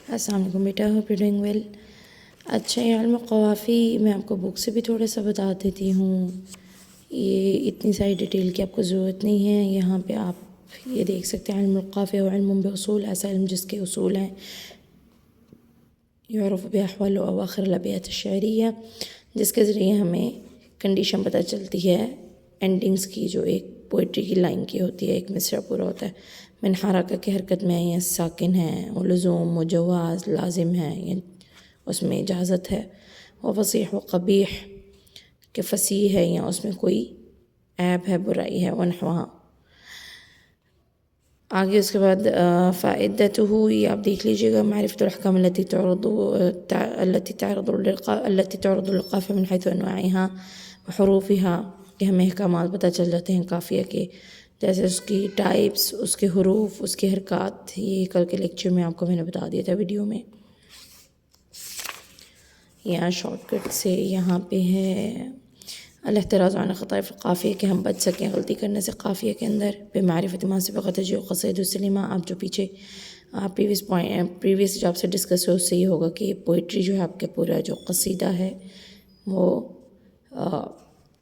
السلام علیکم بیٹا، hope you doing well. اچھا، یہ علم قوافی میں آپ کو بک سے بھی تھوڑا سا بتا دیتی ہوں۔ یہ اتنی ساری ڈیٹیل کی آپ کو ضرورت نہیں ہے۔ یہاں پہ آپ یہ دیکھ سکتے ہیں علم القافیہ و علم باصول، ایسا علم جس کے اصول ہیں یعرف باحوال و اواخر الابیات الشعریہ، جس کے ذریعے ہمیں کنڈیشن پتہ چلتی ہے اینڈنگز کی، جو ایک پوئٹری کی لائن کی ہوتی ہے، ایک مصرع پورا ہوتا ہے۔ من حرکہ کی حرکت میں یا ساکن ہے، و لزوم و جواز لازم ہے، یا اس میں اجازت ہے، و فصیح و قبیح کہ فصیح ہے یا اس میں کوئی عیب ہے، برائی ہے، ونحوہا۔ آگے اس کے بعد فائدتہ، یہ آپ دیکھ لیجیے گا، معرفت الاحکام التي تعرض للقافیہ من حیث انواعها وحروفها، کہ ہمیں احکامات پتہ چل جاتے ہیں قافیہ کے، جیسے اس کی ٹائپس، اس کے حروف، اس کی حرکات۔ یہ کل کے لیکچر میں آپ کو میں نے بتا دیا تھا ویڈیو میں۔ یہاں شارٹ کٹ سے یہاں پہ ہے الاحتراز عن خطائف القافیہ، کہ ہم بچ سکیں غلطی کرنے سے قافیہ کے اندر۔ بمعرفت ما سبق تجزئہ قصائد السلمہ، آپ جو پیچھے پریویس جو آپ سے ڈسکس ہو، اس سے یہ ہوگا کہ پوئٹری جو ہے آپ کے پورا جو قصیدہ ہے وہ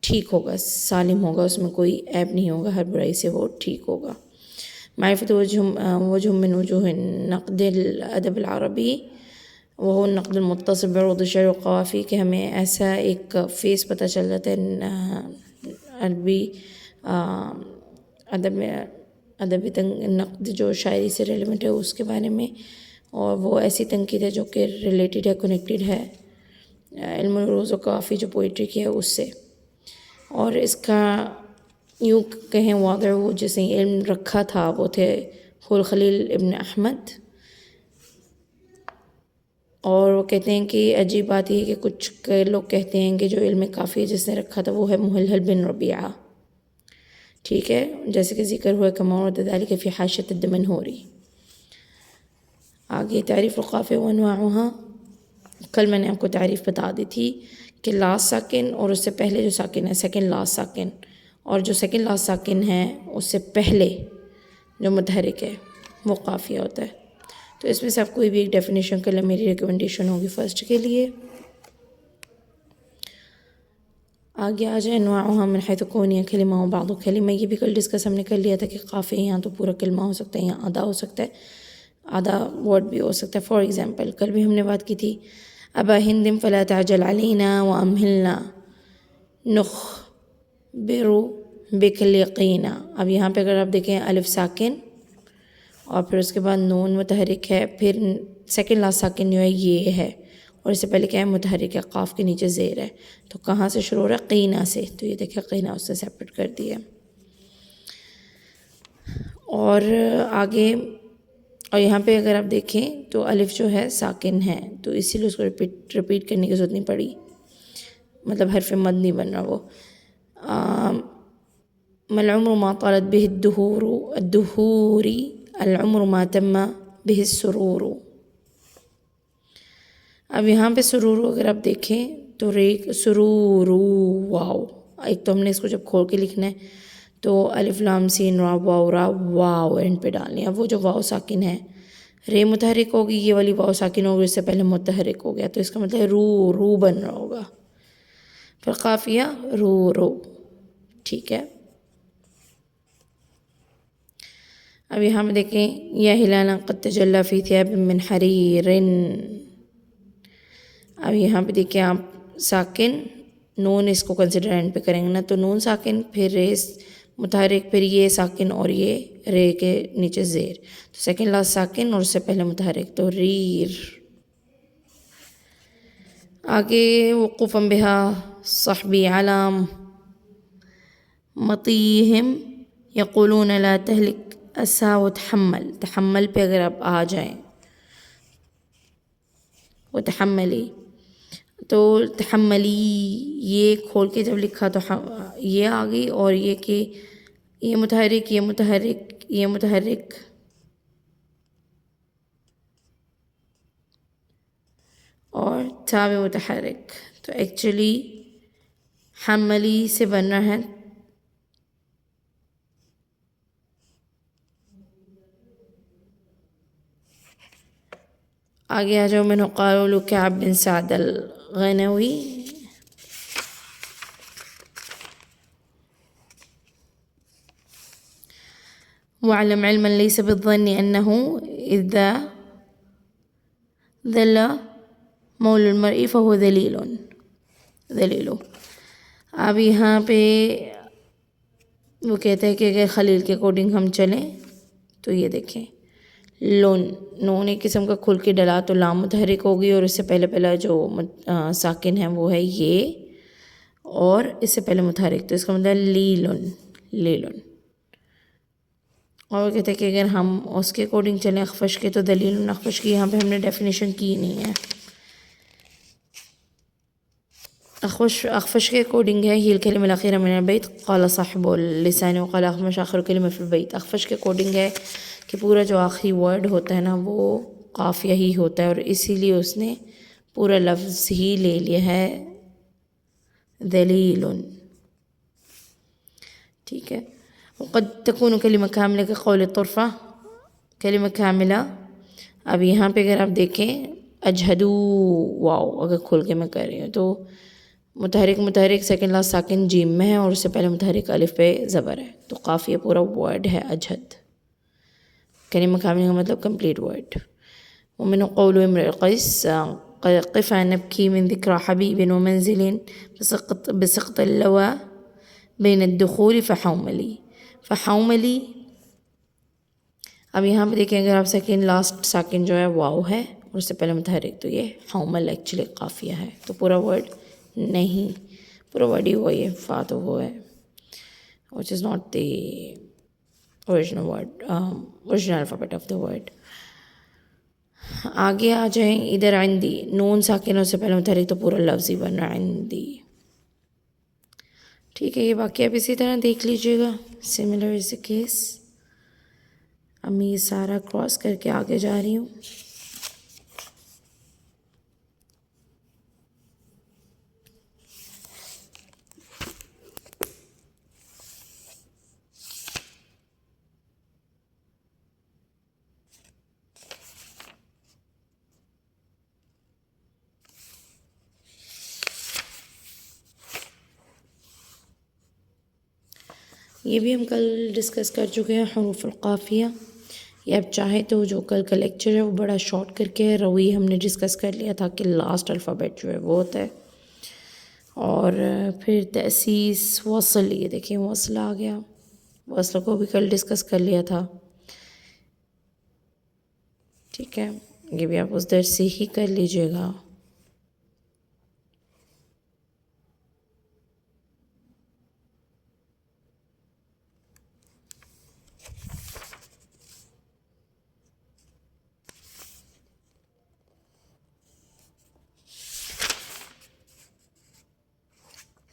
ٹھیک ہوگا، سالم ہوگا، اس میں کوئی عیب نہیں ہوگا، ہر برائی سے وہ ٹھیک ہوگا۔ معرفت وجہ من وجوہ نقد الادب العربی، وہ النقد المتصل بعروض الشعر والقوافی، کہ ہمیں ایسا ایک فیس پتہ چل جاتا ہے عربی ادبی نقد جو شاعری سے ریلیونٹ ہے اس کے بارے میں، اور وہ ایسی تنقید ہے جو کہ ریلیٹڈ ہے، کنیکٹڈ ہے علم العروض والقوافی جو پوئٹری کی ہے اس سے۔ اور اس کا یوں کہیں واضح، وہ جس نے علم رکھا تھا وہ تھے خلیل ابن احمد، اور وہ کہتے ہیں کہ عجیب بات یہ ہے کہ کچھ لوگ کہتے ہیں کہ جو علم قافیہ جس نے رکھا تھا وہ ہے محلل بن ربیعہ، ٹھیک ہے، جیسے کہ ذکر ہوا کما ورد ذلک فی حاشیۃ الدمنہوری۔ آگے تعریف القافیہ و انواعها، کل میں نے آپ کو تعریف بتا دی تھی کہ لاسٹ ساکن اور اس سے پہلے جو ساکن ہے سیکنڈ لاسٹ ساکن، اور جو سیکنڈ لاسٹ ساکن ہے اس سے پہلے جو متحرک ہے وہ قافیہ ہوتا ہے۔ تو اس میں سے آپ کوئی بھی ایک ڈیفینیشن کر لیں، میری ریکمنڈیشن ہوگی فرسٹ کے لیے۔ آگے آ جائے انواعها من حیث کونیہ کلمہ و بعض کلمہ، یہ بھی کل ڈسکس ہم نے کر لیا تھا کہ قافیہ یہاں تو پورا کلمہ ہو سکتا ہے، یہاں آدھا ہو سکتا ہے، آدھا ورڈ بھی ہو سکتا ہے۔ فار ایگزامپل کل بھی ہم نے بات کی تھی ابا ہند فلا تعجل علینا وامہلنا نخبر بک الیقینا۔ اب یہاں پہ اگر آپ دیکھیں الف ساکن اور پھر اس کے بعد نون متحرک ہے، پھر سیکنڈ لاسٹ ساکن جو ہے یہ ہے، اور اس سے پہلے کیا ہے متحرک ہے، قاف کے نیچے زیر ہے، تو کہاں سے شروع ہو رہا ہے؟ قینا سے، تو یہ دیکھیں قینا اس سے سیپریٹ کر دیا۔ اور آگے، اور یہاں پہ اگر آپ دیکھیں تو الف جو ہے ساکن ہے، تو اسی لیے اس کو ریپیٹ کرنے کی ضرورت نہیں پڑی، مطلب حرف مد نہیں بن رہا وہ۔ ما العمر ما طالت به الدهور العمر ما تم به السرور۔ اب یہاں پہ سرور اگر آپ دیکھیں تو ریک سرور واو، ایک تو ہم نے اس کو جب کھول کے لکھنا ہے تو الف لام سین را واو اینڈ پہ ڈالنی ہے۔ اب وہ جو واو ساکن ہے رے متحرک ہوگی، یہ والی واو ساکن ہوگی، اس سے پہلے متحرک ہو گیا، تو اس کا مطلب ہے رو بن رہا ہوگا، پھر قافیہ رو، ٹھیک ہے۔ اب یہاں پہ دیکھیں یا ہلالا قد تجلی فی ثیاب من حریر، اب یہاں پہ دیکھیں آپ ساکن نون، اس کو کنسیڈر اینڈ پہ کریں گے نا، تو نون ساکن، پھر ریس متحرک، پھر یہ ساکن اور یہ رے کے نیچے زیر، تو سیکنڈ لاسٹ ساکن اور اس سے پہلے متحرک، تو ریر۔ آگے وقوفا بہا صحبی علام مطیہم یقولون لا تہلک اسا وتحمل، تحمل پہ اگر آپ آ جائیں وتحملی، تو تحملی یہ کھول کے جب لکھا تو یہ آ گئی، اور یہ کہ یہ متحرک یہ متحرک یہ متحرک، اور تھا بھی متحرک، تو ایکچولی حملی سے بن رہا ہے آگے آ جاؤ. من قول كعب بن سعد الغنوي. واعلم علما ليس بالظن أنه إذا ذل مول المرء فهو ذلیل. اب یہاں پہ وہ کہتے ہیں کہ اگر خلیل کے اکارڈنگ ہم چلیں تو یہ دیکھیں نون ایک قسم کا کھل کے ڈلا تو لام متحرک ہوگی، اور اس سے پہلا جو ساکن ہے وہ ہے یہ، اور اس سے پہلے متحرک، تو اس کا مطلب لیلن. اور وہ کہتے ہیں کہ اگر ہم اس کے اکارڈنگ چلیں اخفش کے تو دلیل. اخفش کی یہاں پہ ہم نے ڈیفینیشن کی نہیں ہے. اخفش کے اکارڈنگ ہے ہی الکلمہ الاخیرہ من البیت قال صاحب اللسان وقال اخفش آخر کلمہ فی البیت. اخفش کے اکارڈنگ ہے کہ پورا جو آخری ورڈ ہوتا ہے نا وہ قافیہ ہی ہوتا ہے، اور اسی لیے اس نے پورا لفظ ہی لے لیا ہے دلیل. ٹھیک ہے. وقد تكون کلمہ کاملہ کا قول طرفہ، کلمہ کاملہ. اب یہاں پہ اگر آپ دیکھیں اجہدو واو اگر کھول کے میں کر رہی ہوں تو متحرک سیکنڈ لاسٹ ساکن جیم میں ہے، اور اس سے پہلے متحرک الف پہ زبر ہے، تو قافیہ پورا ورڈ ہے اجہد. کلمہ کاملہ کا مطلب کمپلیٹ ورڈ. ومن قول امرئ القیس قفا نبکی من ذکر حبیب ومنزل بسقط اللوى بین الدخول فحوملی. اب یہاں پہ دیکھیں اگر آپ سیکنڈ لاسٹ ساکن جو ہے واو ہے اور اس سے پہلے متحرک، تو یہ حومل ایکچولی قافیہ ہے، تو پورا ورڈ نہیں، پورا ورڈ ہی ہوا یہ فا تو وہ ہے which is not the original word original alphabet of the word. آگے آ جائیں ادھر عندی نون ساکن سے پہلے متحرک تو پورا لفظ ہی بن رہا ہے عندی. ٹھیک ہے. یہ باقی آپ اسی طرح دیکھ لیجیے گا. Similar is a case. اب میں یہ سارا کراس کر کے آگے جا رہی ہوں. یہ بھی ہم کل ڈسکس کر چکے ہیں حروف القافیہ. یہ آپ چاہے تو جو کل کا لیکچر ہے وہ بڑا شارٹ کر کے روی ہم نے ڈسکس کر لیا تھا کہ لاسٹ الفابیٹ جو ہے وہ ہوتا ہے. اور پھر تأسیس وصل، یہ دیکھیں وصل آ گیا، وصل کو بھی کل ڈسکس کر لیا تھا. ٹھیک ہے. یہ بھی آپ اس درس سے ہی کر لیجیے گا.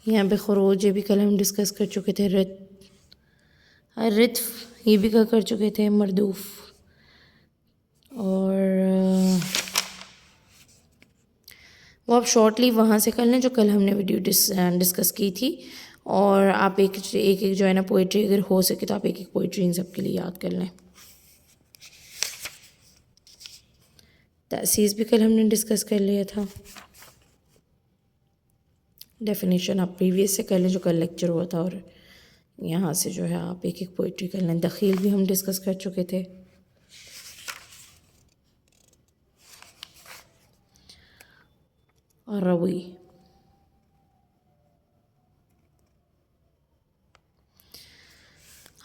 یہاں پہ خروج یہ بھی کل ہم ڈسکس کر چکے تھے. رتف یہ بھی کر چکے تھے. مردوف، اور وہ آپ شارٹلی وہاں سے کر لیں جو کل ہم نے ویڈیو ڈسکس کی تھی. اور آپ ایک جو ہے نا پوئٹری اگر ہو سکے تو آپ ایک پوئٹری ان سب کے لیے یاد کر لیں. تأسیس بھی کل ہم نے ڈسکس کر لیا تھا. ڈیفینیشن آپ پریویس سے کر لیں جو کل لیکچر ہوا تھا، اور یہاں سے جو ہے آپ ایک پوئٹری کر لیں. دخیل بھی ہم ڈسکس کر چکے تھے. اور روی.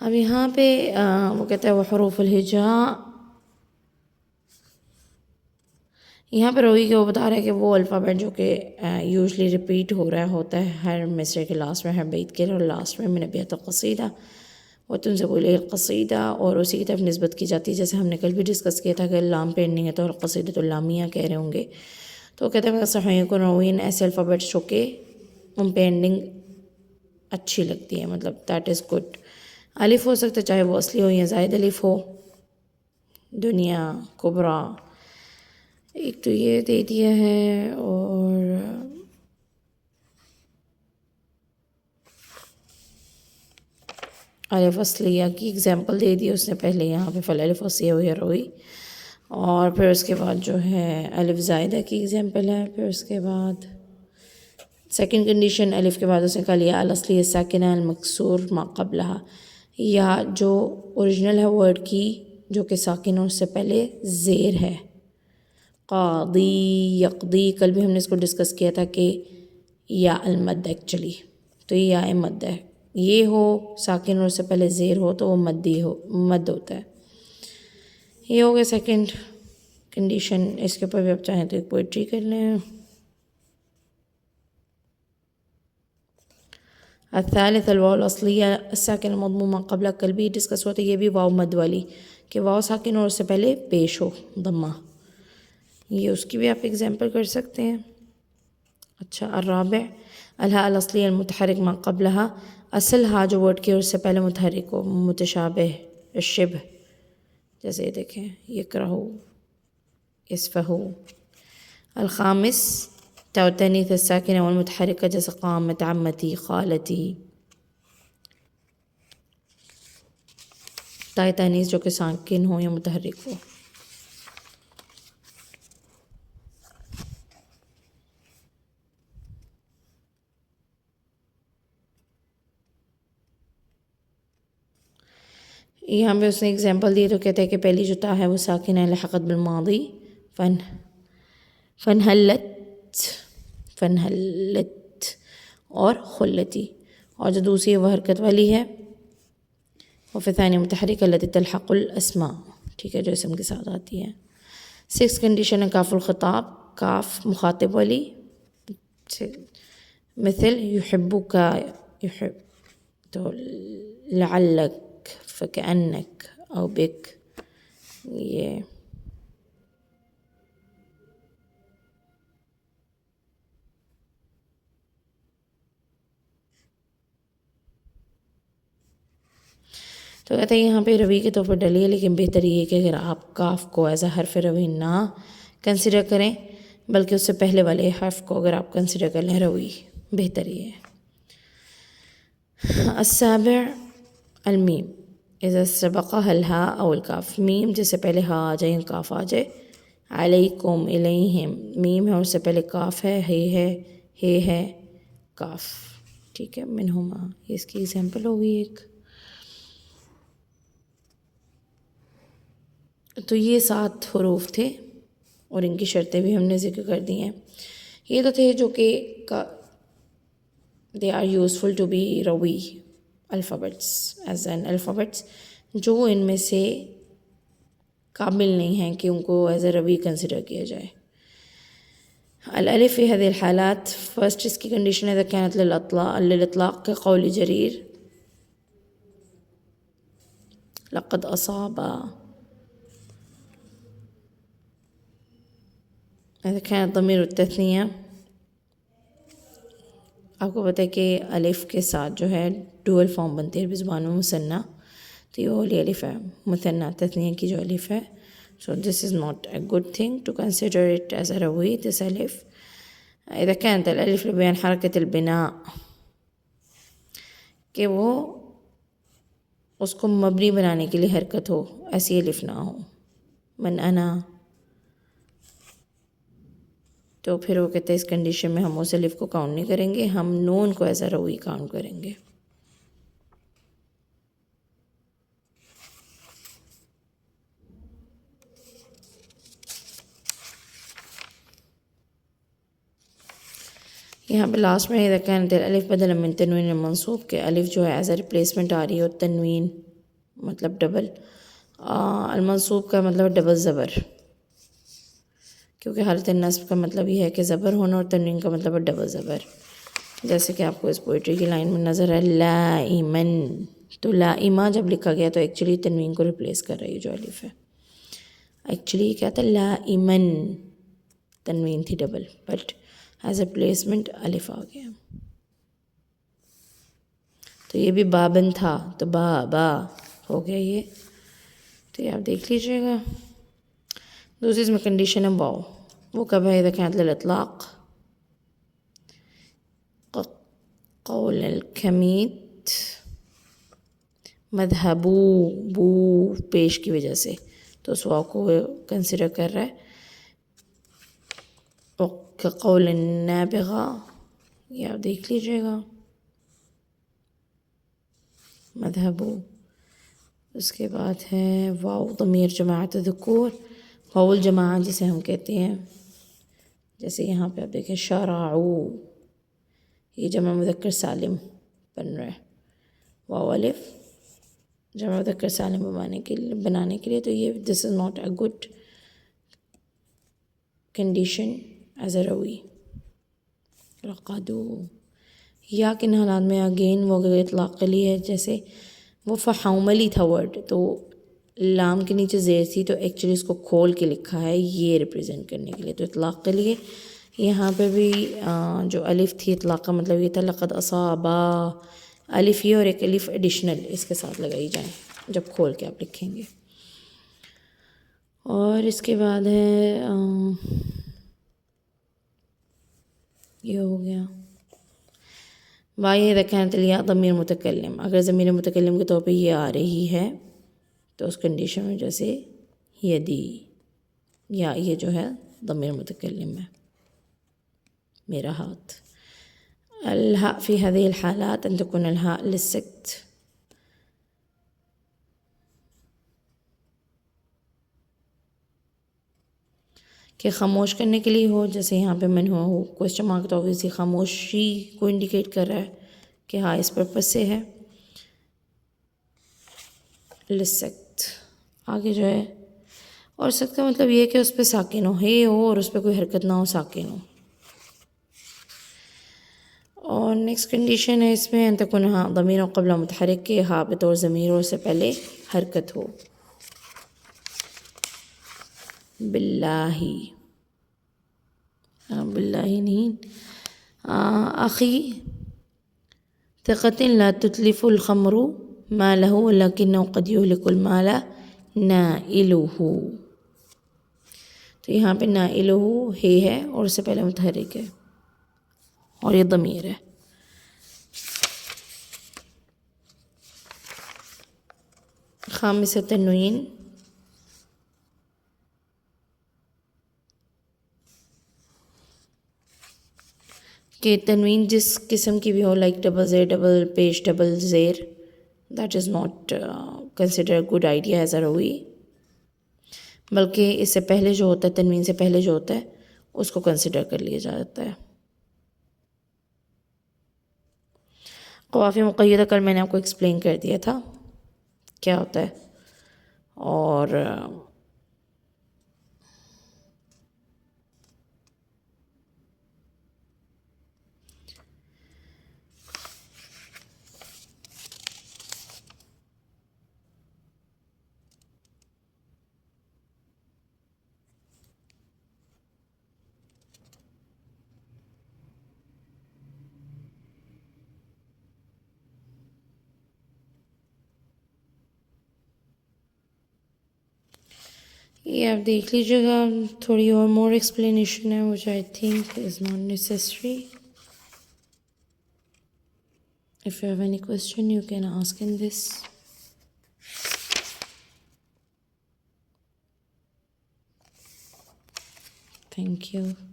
اب یہاں پہ وہ کہتا ہے وہ حروف الہجاء. یہاں پہ روی کے وہ بتا رہا ہے کہ وہ الفابیٹ جو کہ یوزلی ریپیٹ ہو رہا ہوتا ہے ہر مصرع کے لاسٹ میں، ہر بیت کے لاسٹ میں. من ابیات القصیدہ وتنسب الیہ القصیدہ، اور اسی کی طرف نسبت کی جاتی ہے. جیسے ہم نے کل بھی ڈسکس کیا تھا کہ لام پینڈنگ ہے تو القصیدۃ اللامیہ کہہ رہے ہوں گے. تو کہتے ہیں صحیح کو روین ایسے الفابیٹس جو کہ پینڈنگ اچھی لگتی ہے، مطلب دیٹ از گڈ. الف ہو سکتا ہے چاہے وہ اصلی ہو یا زائد الف ہو. دنیا کبریٰ ایک تو یہ دے دیا ہے، اور الف اصلیہ کی اگزامپل دے دی اس نے پہلے یہاں پہ. فالالف اصلیہ ہو یا روی. اور پھر اس کے بعد جو ہے الف زائدہ کی ایگزامپل ہے. پھر اس کے بعد سیکنڈ کنڈیشن الف کے بعد اس نے کہا لیا الاصلی الساکنہ المکسور ما قبلها، یا جو اوریجنل ہے ورڈ کی جو کہ ساکن اور اس سے پہلے زیر ہے. قاضی یقضی، کل بھی ہم نے اس کو ڈسکس کیا تھا کہ یا المد ایکچولی، تو یہ یا مد ہے، یہ ہو ساکن اور اس سے پہلے زیر ہو تو وہ مدی ہو، مد ہوتا ہے. یہ ہو گیا سیکنڈ کنڈیشن. اس کے اوپر بھی آپ چاہیں تو ایک پوئٹری کر لیں. الثالث الواو الاصلیہ الساکن المضمومہ قبل، کل بھی ڈسکس ہوا تھا، یہ بھی واو مد والی کہ واو ساکن اور اس سے پہلے پیش ہو ضمہ. یہ اس کی بھی آپ ایگزامپل کر سکتے ہیں. اچھا الرابع الہاء الاصلیہ المتحرک ما قبلہا، اصل ہا جو ورڈ کی اور اس سے پہلے متحرک ہو، متشابہ الشبہ، جیسے یہ دیکھیں یکرہو یسفہو. الخامس تاء التانیث الساکنہ والمتحرکہ جیسے قامت عمتی خالتی. تاء تانیث جو کہ ساکن ہو یا متحرک ہو. یہاں پہ اس نے اگزامپل دی تو کہتے ہیں کہ پہلی جو تا ہے وہ ساکنہ لحقت بالماضی فنحلت فنحلت اور خلتی، اور جو دوسری وہ حرکت والی ہے وہ ثانی متحرک التی تلحق الاسماء، ٹھیک ہے، جو اسم کے ساتھ آتی ہے. سکس کنڈیشن ہے کاف الخطاب، کاف مخاطب والی، مثل یحبک یحب، تو لعلک فکأنک او بک. یہ تو کہتے ہیں یہاں پہ روی کے طور پر ڈلی ہے، لیکن بہتر یہ ہے کہ اگر آپ کاف کو ایز اے حرف روی نہ کنسیڈر کریں بلکہ اس سے پہلے والے حرف کو اگر آپ کنسیڈر کر لیں روی، بہتر یہ ہے. السابع المیم اذا سبقها الہاء او الکاف، میم جس سے پہلے ہا آ جائے یا کاف آ جائے. علیکم الیہم، میم ہے اور اس سے پہلے کاف ہے، ہے کاف، ٹھیک ہے. منہما، یہ اس کی ایگزامپل ہوگی ایک. تو یہ 7 حروف تھے اور ان کی شرطیں بھی ہم نے ذکر کر دی ہیں. یہ تو تھے جو کہ they are useful to be Ravi alphabets as an alphabets، جو ان میں سے قابل نہیں ہیں کہ ان کو ایز اے روی کنسیڈر کیا جائے. الالف في هذه الحالات، فرسٹ اس کی کنڈیشن اذا كانت للاطلاق كقول جریر لقد اصاب، اذا كانت ضمیر التثنیہ، آپ کو پتہ ہے کہ الف کے ساتھ جو ہے ڈوئل فارم بنتی ہے عربی زبان میں مثنیٰ، تو یہ والی الف ہے مثنیٰ تثنیہ کی جو الف ہے. So this is not a good thing to consider it as a روی دس الف. اذا كانت الالف لبيان حرکت البناء، کہ وہ اس کو مبنی بنانے کے لیے حرکت ہو، ایسی الف نہ ہو. من انا، تو پھر وہ کہتے ہیں اس کنڈیشن میں ہم اس الف کو کاؤنٹ نہیں کریں گے، ہم نون کو ایز اے روی کاؤنٹ کریں گے. یہاں پہ لاسٹ میں اذا كانت الالف بدلا من تنوین المنصوب، کہ الف جو ہے ایز اے ریپلیسمنٹ آ رہی ہو تنوین مطلب ڈبل، المنصوب کا مطلب ڈبل زبر، کیونکہ حالت نصب کا مطلب یہ ہے کہ زبر ہونا اور تنوین کا مطلب ہے ڈبل زبر. جیسے کہ آپ کو اس پوئٹری کی لائن میں نظر ہے لائمن، تو لائمہ جب لکھا گیا تو ایکچولی تنوین کو ریپلیس کر رہی ہے جو الف ہے. ایکچولی کیا تھا لائمن، تنوین تھی double, but as a placement الف آ گیا. تو یہ بھی بابن تھا تو با ہو گیا یہ. تو یہ آپ دیکھ لیجیے گا. دوسری اس میں کنڈیشن ہے واو، وہ کب ہے اذا كانت للاطلاق قول الکمیت مذہبو، بو پیش کی وجہ سے، تو اس واو کو کنسیڈر کر رہا ہے. قول النابغہ یہ آپ دیکھ لیجیے گا. مذہبو. اس کے بعد ہے واو ضمیر جماعت ذکور، واو الجماعہ جسے ہم کہتے ہیں. جیسے یہاں پہ آپ دیکھیں شرعو، یہ جمع مذکر سالم بن رہا ہے. واو الف جمع مذکر سالم بنانے کے لیے تو یہ this is not a good condition as a روی. رقدو. یا کن حالات میں اگین وہ اطلاق کے لیے ہے، جیسے وہ فحوملی تھا ورڈ تو لام کے نیچے زیر تھی تو ایکچولی اس کو کھول کے لکھا ہے یہ ریپرزینٹ کرنے کے لیے، تو اطلاق کے لیے یہاں پہ بھی جو الف تھی اطلاق کا مطلب یہ تھا لقد اصابا، الف یہ اور ایک الف ایڈیشنل اس کے ساتھ لگائی جائیں جب کھول کے آپ لکھیں گے. اور اس کے بعد ہے یہ ہو گیا وائی رکھانت لیا ضمیر متکلم، اگر ضمیر متکلم کے طور پہ یہ آ رہی ہے تو اس کنڈیشن میں جیسے یدی، یا یہ جو ہے ضمیر متکلم ہے میرا ہاتھ. الہاء فی هذه الحالات ان تكون الہاء للسکت. کہ خاموش کرنے کے لیے ہو، جیسے یہاں پہ من ہو کوشچن مارک تو obviously خاموشی کو انڈیکیٹ کر رہا ہے کہ ہاں اس پرپس سے ہے. لسکت آگے جو ہے، اور سکت کا مطلب یہ ہے کہ اس پہ ساکن ہو، ہے ہو اور اس پہ کوئی حرکت نہ ہو، ساکن ہو. اور نیکسٹ کنڈیشن ہے اس میں ان تکون ہاں ضمیر و قبل متحرک کے ہاں بطور ضمیر اور سے پہلے حرکت ہو. باللہ، باللہ نہیں، اخی ثقة لا تتلف الخمر ماله ولكنه قد يهلك المال نائله. تو یہاں پہ نائله ہی ہے اور اس سے پہلے متحرک ہے اور یہ ضمیر ہے. خامس تنوین، کہ تنوین جس قسم کی بھی ہو، لائک ڈبل زیر ڈبل پیش ڈبل زیر، that is not consider good idea as a روی. بلکہ اس سے پہلے جو ہوتا ہے، تنوین سے پہلے جو ہوتا ہے اس کو کنسیڈر کر لیا جاتا ہے. قوافی مقیدہ کل میں نے آپ کو ایکسپلین کر دیا تھا کیا ہوتا ہے. اور یہ آپ دیکھ لیجیے گا، تھوڑی اور مور ایکسپلینیشن ہے which I think is not necessary. If you have any question you can ask in this. Thank you.